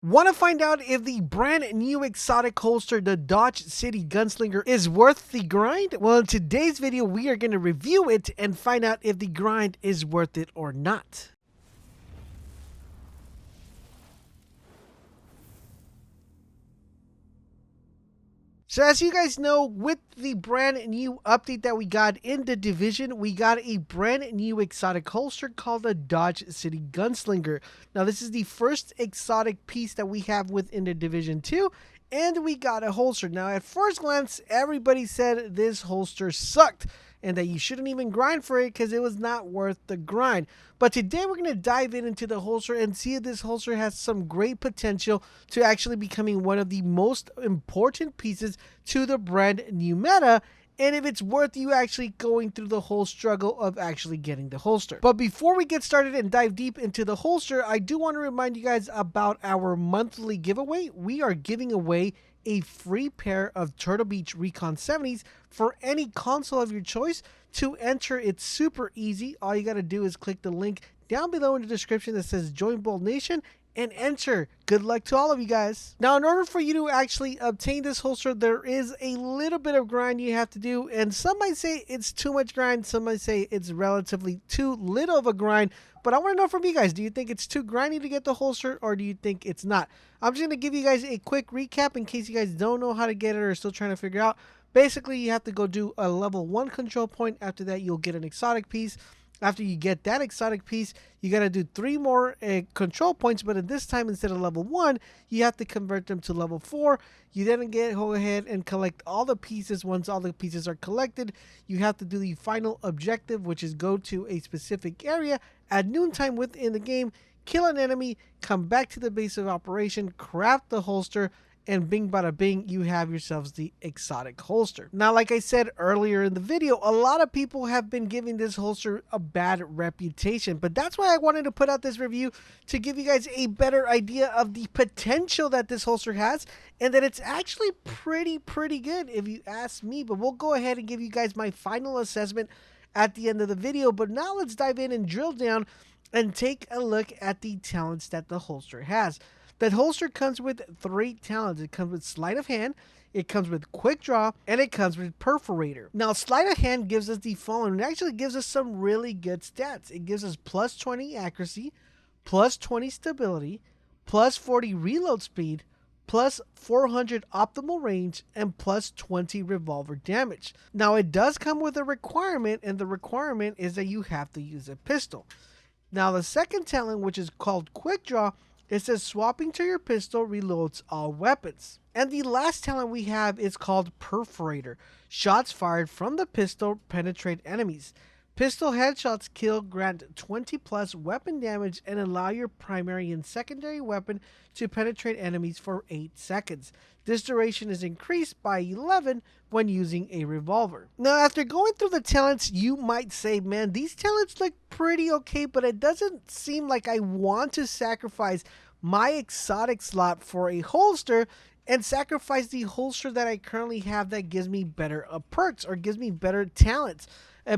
Want to find out if the brand new exotic holster, the Dodge City Gunslinger, is worth the grind? Well, in today's video, we are going to review it and find out if the grind is worth it or not. So as you guys know, with the brand new update that we got in the division, we got a brand new exotic holster called the Dodge City Gunslinger. Now this is the first exotic piece that we have within the division 2, and we got a holster. Now at first glance, everybody said this holster sucked and that you shouldn't even grind for it because it was not worth the grind. But today we're going to dive into the holster and see if this holster has some great potential to actually becoming one of the most important pieces to the brand new meta, and if it's worth you actually going through the whole struggle of actually getting the holster. But before we get started and dive deep into the holster, I do want to remind you guys about our monthly giveaway. We are giving away a free pair of Turtle Beach Recon 70s for any console of your choice. To enter, it's super easy. All you got to do is click the link down below in the description that says Join Bolt Nation and enter. Good luck to all of you guys. Now, in order for you to actually obtain this holster, there is a little bit of grind you have to do, and some might say it's too much grind, some might say it's relatively too little of a grind. But I want to know from you guys, do you think it's too grindy to get the holster, or do you think it's not? I'm just going to give you guys a quick recap in case you guys don't know how to get it or are still trying to figure out. Basically, you have to go do a level 1 control point. After that, you'll get an exotic piece. After you get that exotic piece, you got to do 3 more control points, but at this time, instead of level 1, you have to convert them to level 4. You then go ahead and collect all the pieces. Once all the pieces are collected, you have to do the final objective, which is go to a specific area at noontime within the game, kill an enemy, come back to the base of operation, craft the holster, and bing bada bing, you have yourselves the exotic holster. Now, like I said earlier in the video, a lot of people have been giving this holster a bad reputation, but that's why I wanted to put out this review, to give you guys a better idea of the potential that this holster has, and that it's actually pretty good if you ask me. But we'll go ahead and give you guys my final assessment at the end of the video. But now let's dive in and drill down and take a look at the talents that the holster has. That holster comes with 3 talents. It comes with sleight of hand, it comes with quick draw, and it comes with perforator. Now, sleight of hand gives us the following. It actually gives us some really good stats. It gives us plus 20 accuracy, plus 20 stability, plus 40 reload speed, plus 400 optimal range, and plus 20 revolver damage. Now, it does come with a requirement, and the requirement is that you have to use a pistol. Now, the second talent, which is called quick draw, it says swapping to your pistol reloads all weapons. And the last talent we have is called Perforator. Shots fired from the pistol penetrate enemies. Pistol headshots kill grant 20 plus weapon damage and allow your primary and secondary weapon to penetrate enemies for 8 seconds. This duration is increased by 11 when using a revolver. Now, after going through the talents, you might say, man, these talents look pretty okay, but it doesn't seem like I want to sacrifice my exotic slot for a holster and sacrifice the holster that I currently have that gives me better perks or gives me better talents.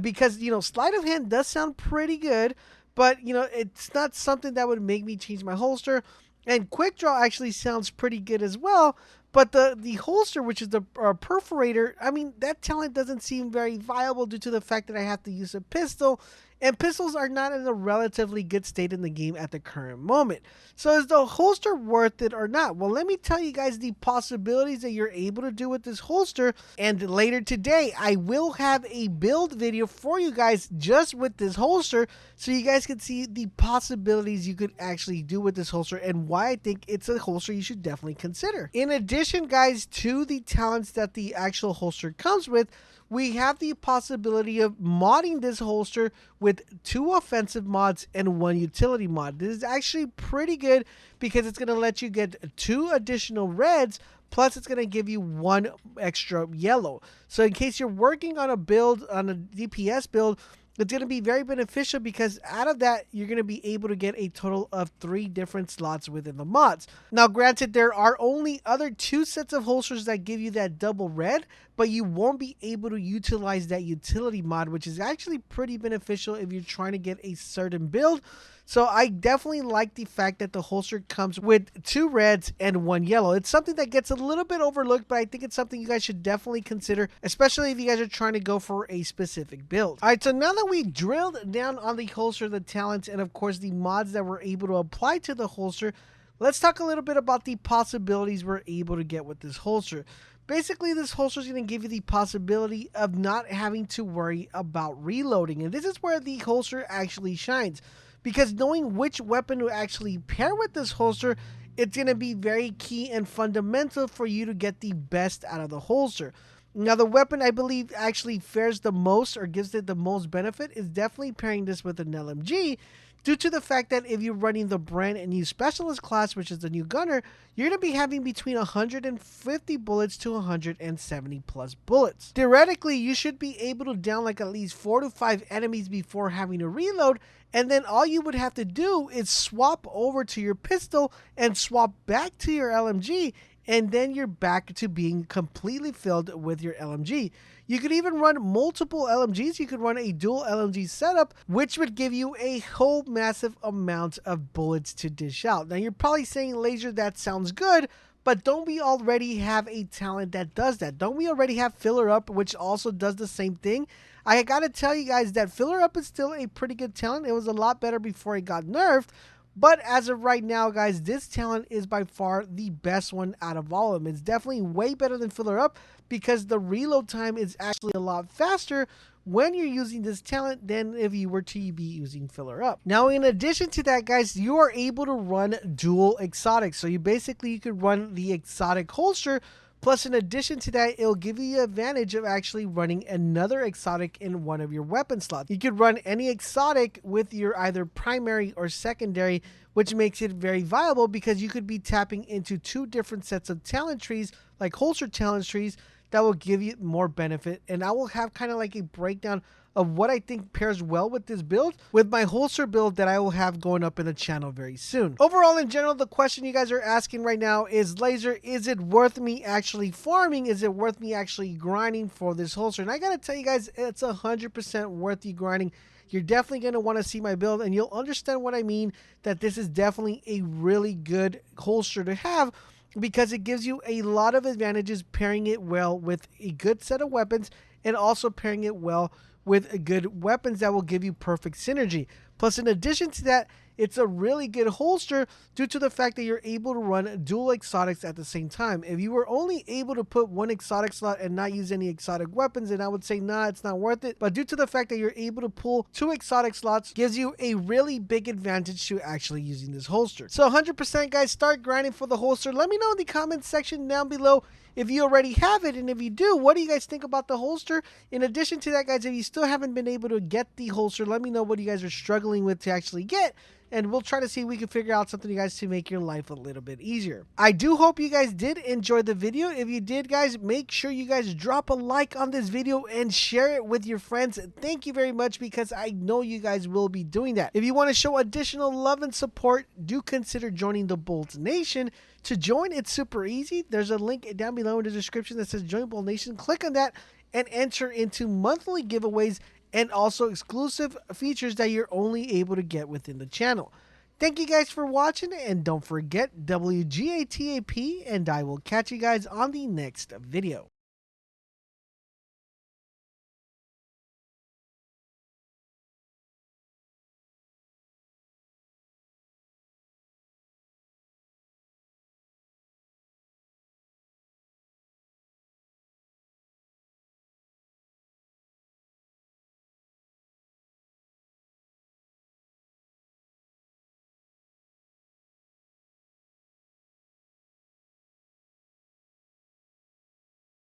Because, you know, sleight of hand does sound pretty good, but, you know, it's not something that would make me change my holster. And quick draw actually sounds pretty good as well, but the holster, which is the perforator, I mean, that talent doesn't seem very viable due to the fact that I have to use a pistol, and pistols are not in a relatively good state in the game at the current moment. So is the holster worth it or not? Well, let me tell you guys the possibilities that you're able to do with this holster, and later today I will have a build video for you guys just with this holster, so you guys can see the possibilities you could actually do with this holster and why I think it's a holster you should definitely consider. In addition, guys, to the talents that the actual holster comes with, we have the possibility of modding this holster with 2 offensive mods and 1 utility mod. This is actually pretty good because it's going to let you get 2 additional reds, plus it's going to give you 1 extra yellow. So in case you're working on a build, on a DPS build, it's going to be very beneficial because out of that, you're going to be able to get a total of 3 different slots within the mods. Now, granted, there are only other 2 sets of holsters that give you that double red, but you won't be able to utilize that utility mod, which is actually pretty beneficial if you're trying to get a certain build. So I definitely like the fact that the holster comes with 2 reds and 1 yellow. It's something that gets a little bit overlooked, but I think it's something you guys should definitely consider, especially if you guys are trying to go for a specific build. All right, so now that we drilled down on the holster, the talents, and of course the mods that we're able to apply to the holster, let's talk a little bit about the possibilities we're able to get with this holster. Basically, this holster is going to give you the possibility of not having to worry about reloading. And this is where the holster actually shines. Because knowing which weapon to actually pair with this holster, it's going to be very key and fundamental for you to get the best out of the holster. Now, the weapon I believe actually fares the most or gives it the most benefit is definitely pairing this with an LMG, due to the fact that if you're running the brand new specialist class, which is the new gunner, you're going to be having between 150 bullets to 170 plus bullets. Theoretically, you should be able to down like at least 4 to 5 enemies before having to reload, and then all you would have to do is swap over to your pistol and swap back to your LMG, and then you're back to being completely filled with your LMG. You could even run multiple LMGs. You could run a dual LMG setup, which would give you a whole massive amount of bullets to dish out. Now, you're probably saying, Laser, that sounds good, but don't we already have a talent that does that? Don't we already have Filler Up, which also does the same thing? I gotta tell you guys that Filler Up is still a pretty good talent. It was a lot better before it got nerfed. But as of right now, guys, this talent is by far the best one out of all of them. It's definitely way better than Filler Up because the reload time is actually a lot faster when you're using this talent than if you were to be using Filler Up. Now, in addition to that, guys, you are able to run dual exotics. So you could run the exotic holster. Plus, in addition to that, it'll give you the advantage of actually running another exotic in one of your weapon slots. You could run any exotic with your either primary or secondary, which makes it very viable because you could be tapping into 2 different sets of talent trees, like holster talent trees, that will give you more benefit. And I will have kind of like a breakdown of what I think pairs well with this build with my holster build that I will have going up in the channel very soon. Overall, in general, the question you guys are asking right now is, Laser, is it worth me actually farming? Is it worth me actually grinding for this holster? And I gotta tell you guys, it's 100% worth you grinding. You're definitely going to want to see my build, and you'll understand what I mean, that this is definitely a really good holster to have, because it gives you a lot of advantages pairing it well with a good set of weapons, and also pairing it well with good weapons that will give you perfect synergy. Plus, in addition to that, it's a really good holster due to the fact that you're able to run dual exotics at the same time. If you were only able to put 1 exotic slot and not use any exotic weapons, then I would say, nah, it's not worth it. But due to the fact that you're able to pull 2 exotic slots, gives you a really big advantage to actually using this holster. So 100% guys, start grinding for the holster. Let me know in the comments section down below if you already have it, and if you do, what do you guys think about the holster? In addition to that, guys, if you still haven't been able to get the holster, let me know what you guys are struggling with to actually get, and we'll try to see if we can figure out something, you guys, to make your life a little bit easier. I do hope you guys did enjoy the video. If you did, guys, make sure you guys drop a like on this video and share it with your friends. Thank you very much, because I know you guys will be doing that. If you want to show additional love and support, do consider joining the Bolt Nation. To join, it's super easy. There's a link down below in the description that says Join Bolt Nation. Click on that and enter into monthly giveaways and also exclusive features that you're only able to get within the channel. Thank you guys for watching, and don't forget WGATAP, and I will catch you guys on the next video.